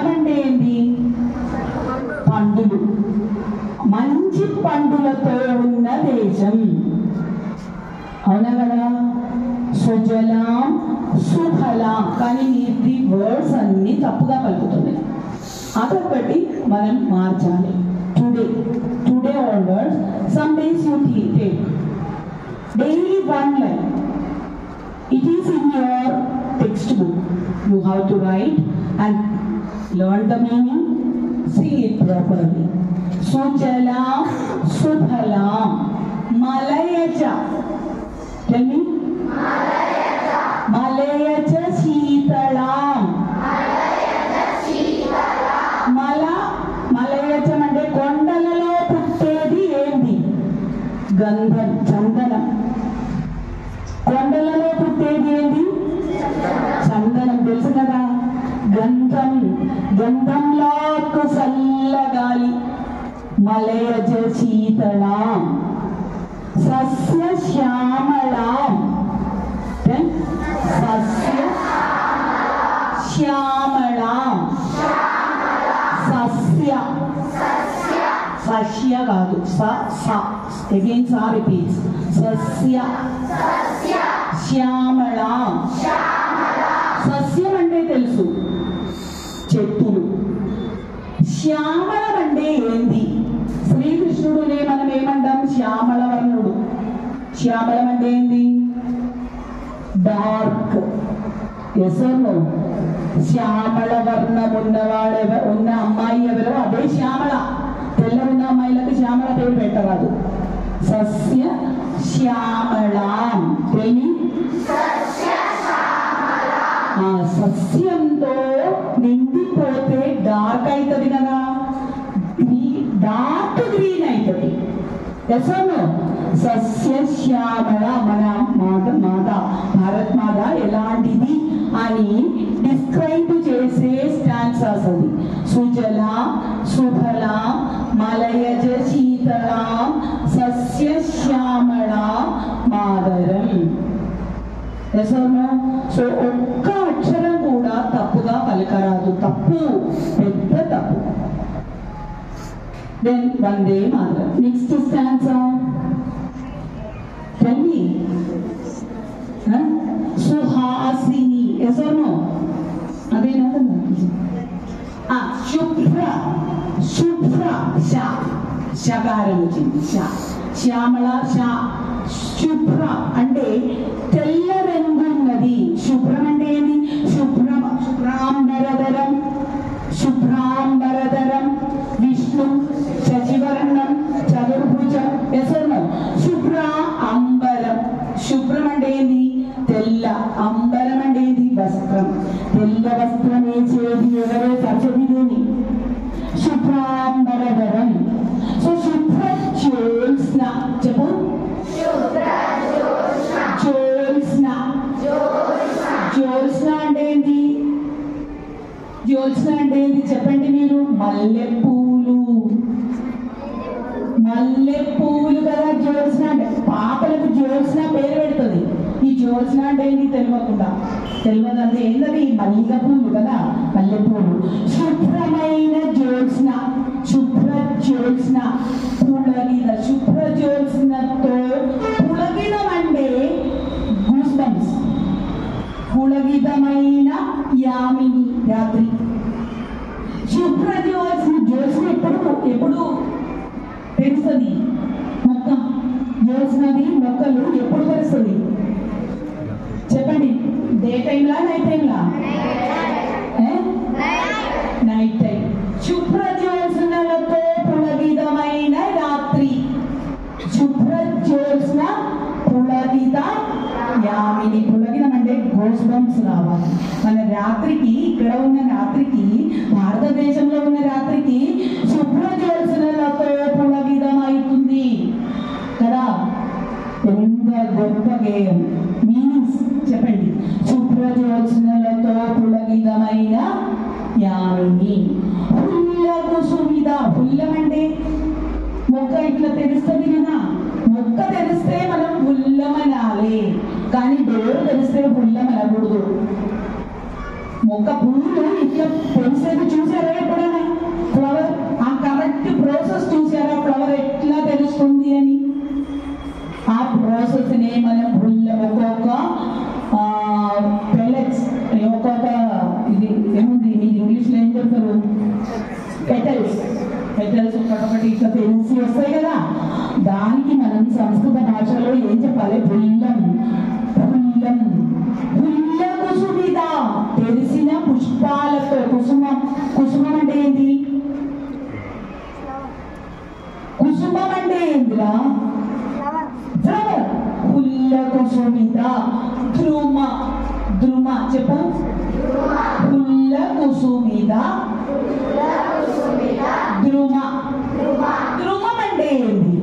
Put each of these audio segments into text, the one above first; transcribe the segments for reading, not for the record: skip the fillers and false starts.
ఫలమంటే ఏంటి? పండులు, మంచి పండులతో ఉన్న దేశం. అవునా కదా? సుజలాం సుఫలాం. కానీ ఈ వర్డ్స్ అన్ని తప్పుగా పలుకుతున్నాయి. అదొకటి మనం మార్చాలి. Today onwards some days you take daily one line. It is in your textbook. You have to write and learn the meaning, sing it properly. Sujalam Subhalam Malayaja. Tell me. Malayaja Sheetalam. Malayaja అంటే కొండలలో పుట్టేది ఏంటి? గంధం, చందనం. కొండలలో పుట్టేది ఏంటి? చందనం, తెలుసు కదా? గంధం, గంధంలో చల్లగాలి. మలయజ శీతళం. సస్య శ్యామళం. సస్య శ్యామళం. సస్య సస్య కాదు, అగైన్ సా రిపీట్స్. సస్య శ్యామళం. సస్యం అంటే తెలుసు, చెట్టులు. శ్యామళం అంటే ఏంది? శ్రీకృష్ణుడునే మనం ఏమంటాం? శ్యామళ వర్ణుడు. శ్యామళం అంటే ఏంది? డార్క్. Yes or no? శ్యామళ వర్ణం ఉన్న అమ్మాయి ఎవరో అదే శ్యామళ. తెల్ల ఉన్న అమ్మాయిలకు శ్యామళ పేరు పెట్టరాదు. సస్య శ్యామళం. తెలివి సస్యంతో నిండిపోతే డార్క్ అవుతుంది కదా, డార్క్ గ్రీన్ అవుతుంది. సస్య శ్యామళ. మన మాత భారత్ మాత ఎలాంటిది అని డిస్క్రైబ్ చేసే స్టాన్సాస్ అది. సుజల సుఫల మలయజ శీతళ సస్య శ్యామళ మాదరం. సో ఒక్క అక్షరం కూడా తప్పుగా పలకరాదు. తప్పు, పెద్ద తప్పు. Then Vande Mataram. Next stanza tell me. Suhasini. yes or no? అదేనా? శుభ్ర. శుభ్ర శా, శకారం వచ్చింది. శా. శ్యామళ శా. శుభ్ర అంటే తెల్ల రంగు ఉన్నది. శుభ్రం అంటే ఏంటి? శుభ్రాంబరధరం. శుభ్రాంబరధరం విష్ణు శశివర్ణం చతుర్భుజం. ఎసరు శుభ్ర అంబరం. శుభ్రం అంటే ఏంది? తెల్ల. అంబరం అంటే ఏంది? వస్త్రం. తెల్ల వస్త్రం వేసేది ఎవరో? సరస్వతీదేవి. శుభ్రాంబరధరం. సో శుభ్ర జ్యోత్స్న. చెప్పు. జ్యోత్స్న. జ్యోత్స్న అంటే ఏంటి? జ్యోత్స్న అంటే ఏంటి చెప్పండి మీరు? మల్లెపూలు. మల్లెపూలు కదా జ్యోత్స్న అంటే. పాపలకు జ్యోత్స్న పేరు పెడుతుంది. ఈ జ్యోత్స్న అంటే ఏంటి తెలియకుండా? తెలియదంటే ఏంటది? మల్లిక పూలు కదా, మల్లెపూలు. శుభ్రమైన జ్యోత్స్న. శుభ్ర జ్యోత్స్న. పులగిన. శుభ్ర జ్యోత్స్నతో పులగినం అంటే గూస్ బంప్స్. పులగితమైన యామిని రాత్రి. శుభ్ర జ్యోత్స్న. జ్యోత్స్న ఎప్పుడు తెలుస్తుంది? మొక్క. జ్యోత్స్నది మొక్కలు ఎప్పుడు తెలుస్తుంది చెప్పండి? డే టైంలా నైట్ టైంలా? Night time. శుభ్ర జ్యోత్స్నలతో పులగితమైన రాత్రి. శుభ్ర జ్యోత్స్న పులగిత యామిని. పులగితం అంటే గోస్ బంప్స్ రావాలి మన రాత్రికి. ఇక్కడ ఉన్న రాత్రికి, భారతదేశంలో ఉన్న రాత్రికి శుభ్ర జ్యోత్స్నలతో పులగితం అవుతుంది కదా. ఎంత గొప్ప గేయం. మీనింగ్స్ చెప్పండి. శుభ్ర జ్యోత్స్నలతో పులగితమైన యామిని. పుల్లకు సువిధ. పుల్లం అంటే మొక్క ఇట్లా తెలుస్తుంది కదా. మొక్క తెలిస్తే మనం పుల్లమనాలి, కానీ డోర్ తెలిస్తే పుల్లం అనకూడదు. మొక్క పువ్వులు ఇట్లా తెలిసేది చూసారా? ఏముంది మీరు ఇంగ్లీష్లో ఏం చెప్తారు? పెటల్స్. పెటల్స్ ఒకటి ఇట్లా తెలిసి వస్తాయి కదా, దానికి మనం సంస్కృత భాషలో ఏం చెప్పాలి? పుల్లం. పుల్లం. పుల్ల కుసుమిద, తెలిసిన పుష్పాలతో. కుసుమం. కుసుమం అంటే ఏంటి? కుసుమం అంటే ఏంటిరా? ఫ్లవర్. పుల్ల కుసుమిద. ధ్రుమ. ధ్రుమ చెప్పు. పుల్ల కుసుమిద ధ్రుమ. ధ్రుమం అంటే ఏంటి?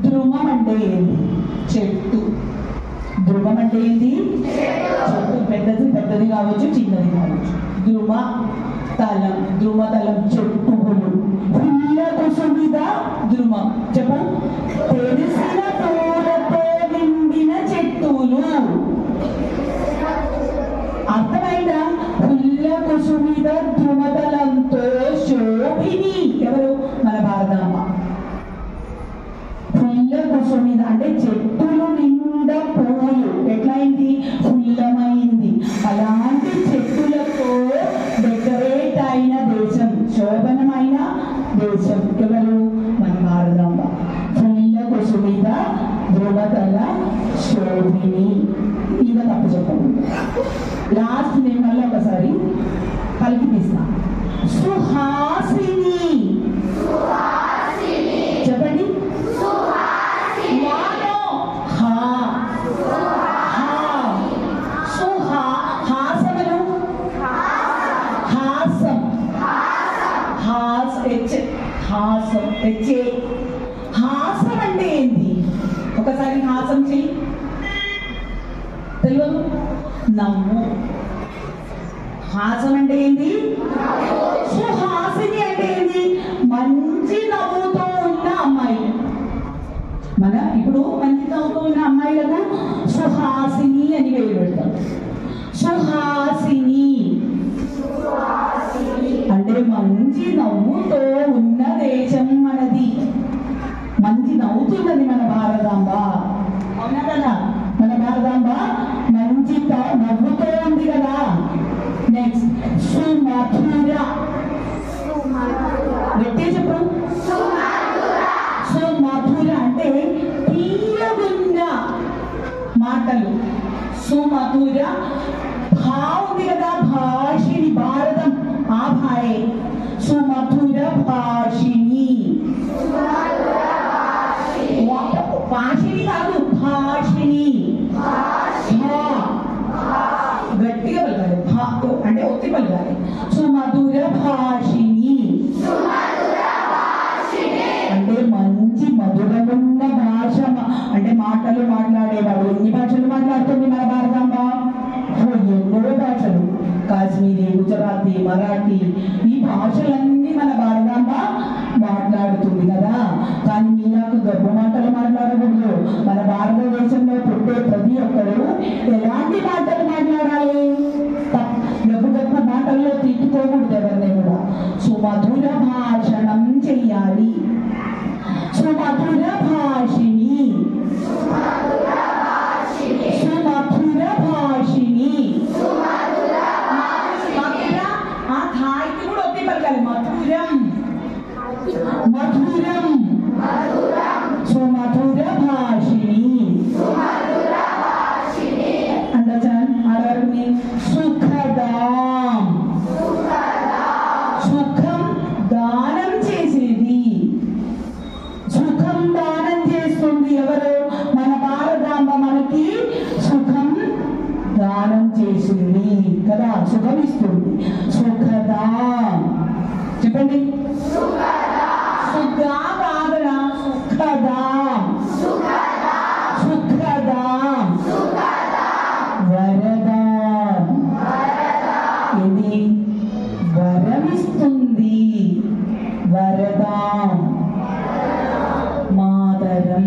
ధ్రుమం అంటే ఏంటి? చెట్టు. ధ్రుమం అంటే ఏంటి? చెట్టు. పెద్దది పెద్దది కావచ్చు, చిన్నది కావచ్చు. ధ్రుమ తలం. ధ్రుమ తలం చెట్టులు. పుల్ల కుసుమిద ధ్రుమం. చెప్పు. తెలిసిన పూలతో నిండిన చెట్టులు. అర్థమైందా? పుల్ల కుసుమిద ధ్రుమతలంతో శోభిని. ఎవరు? మన భారతమ్మ. పుల్ల కుసుమిద అంటే చెట్టులు నిండా పూలు. ఎట్లయింది? పుల్లమైంది. అలాంటి చెట్టులతో డెకరేట్ అయిన దేశం, శోభనమైన దేశం ఎవరు? మన భారతమ్మ. పుల్ల కుసుమిద ధ్రువతల శోభిని. ఇక తప్పు చెప్పండి. లాస్ట్ నేను మళ్ళీ ఒకసారి కలిపి తీస్తా. సుహాసిని. చెప్పండి. హాసమను. హాసం. హాసం. హాసం అంటే ఏంటి? ఒకసారి హాసం చెయ్యి. తెలియదు? నవ్వు. హాసం అంటే ఏంటి? సుహాసిని అంటే ఏంటి? మంచి నవ్వుతో ఉన్న అమ్మాయి. మన ఇప్పుడు మంచి నవ్వుతో ఉన్న అమ్మాయిలకు సుహాసిని అని పేరు పెడతాం. సుహాసిని అంటే మంచి నవ్వుతో ఉన్న దేశం మనది. మంచి నవ్వుతున్నది మన భారతాంబ. అవునా కదా? మన భారతాంబ మంచి నవ్వుతో ఉంది కదా. నెక్స్ట్ సుమధుర. గట్టిగా చెప్పు. సుమధుర అంటే తీయగున్న మాటలు. సుమధుర. భా ఉంది కదా, భాషిణి. భారతం ఆ భాయే. సుమధుర భాషిణి. భాషిణి కాదు, భాషిణి. గట్టిగా పలకాలి. అంటే ఒత్తి పలకాలి. సుమధుర భాషిణి అంటే మంచి మధురమున్న భాష. అంటే మాటలు మాట్లాడేవాడు. ఎన్ని భాషలు మాట్లాడుతుంది మన భారతాంబ? ఎన్నో భాషలు. కాశ్మీరీ, గుజరాతీ, మరాఠీ, ఈ భాషలన్నీ మన భారతాంబ మాట్లాడుతుంది కదా. కానీ నీకు గొప్ప మాటలు మాట్లాడకూడదు. మన భారతదేశంలో పుట్టే ప్రతి ఒక్కరు ఎలాంటి మాటలు మాట్లాడాలి? గొప్ప గొప్ప మాటల్లో తిట్టుకోకూడదు ఎవరిని కూడా. సుమధుర భాషణం చెయ్యాలి. సుమధుర భాషిణి. సుమధుర భాషిణి. ఆ థాయికి కూడా ఒత్తి పలకాలి. మధురం. మధురం. సుమధుర భాషిణి. ఆడవారిని సుఖదాం. సుఖం దానం చేసేది. సుఖం దానం చేస్తుంది ఎవరు? మన భారతాంబ మనకి సుఖం దానం చేసింది కదా. సుఖం ఇస్తుంది. సుఖదాం. చెప్పండి. సుఖదా కాదరా. సుఖదాం. సుఖదాం. వరదాం. ఇది వరమిస్తుంది. వరదాం. మాతరం.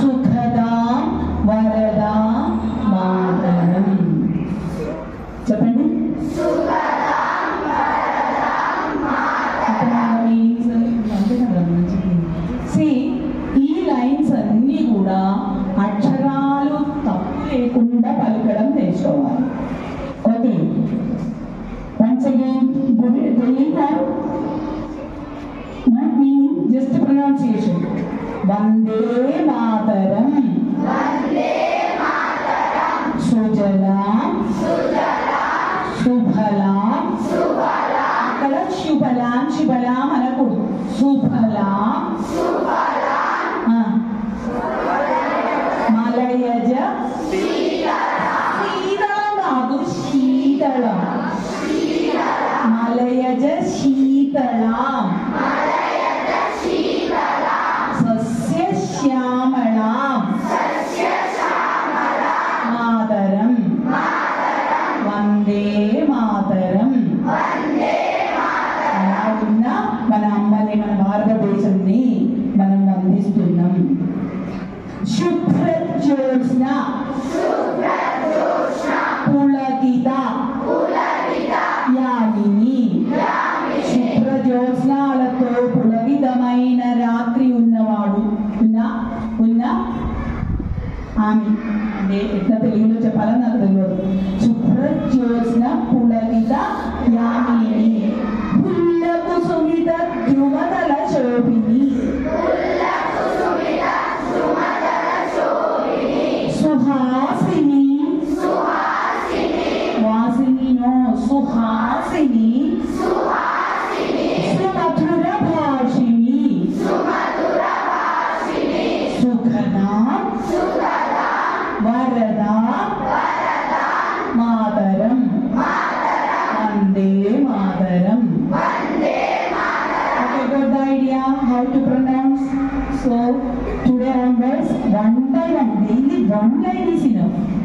సుఖదాం వరదాం మాతరం. చెప్పండి. ఈ లైన్స్ అన్ని కూడా అక్షరాలు తప్పు లేకుండా పలకడం నేర్చుకోవాలి. not meaning, just pronunciation. Vande Mataram. Sujalam. Subhalam. అక్కడ శుభలాం అనకూడదు. శుభలాం. మలయజ శీతళం కాదు, శీతళం. మలయజ శీతళం. సస్యశ్యామళాం. మాతరం. వందే మాతరం. అలా ఉన్న మన అమ్మని, మన భారతదేశాన్ని మనం వందిస్తున్నాం. శుభ్రజ్యోత్స్న పులకిత యామిని. శుభ్రజ్యోత్స్నాలతో పులకితమైన రాత్రి ఉన్నవాడు ఉన్న ఆమె అంటే ఎట్లా తెలుగులో చెప్పాలో నాకు తెలియదు. శుభ్రజ్యోత్స్న పులకిత యామిని. పుల్లకు సుమిత ధ్రువదల శోభిని. సుహాసిని. వాసిని నో, సుహాసిని. సుమధుర భాషిని. సుఖదా వరదా మాతరం. Vande Mataram. Okay, got the idea how to pronounce? So today onwards, one by one, daily one line is enough.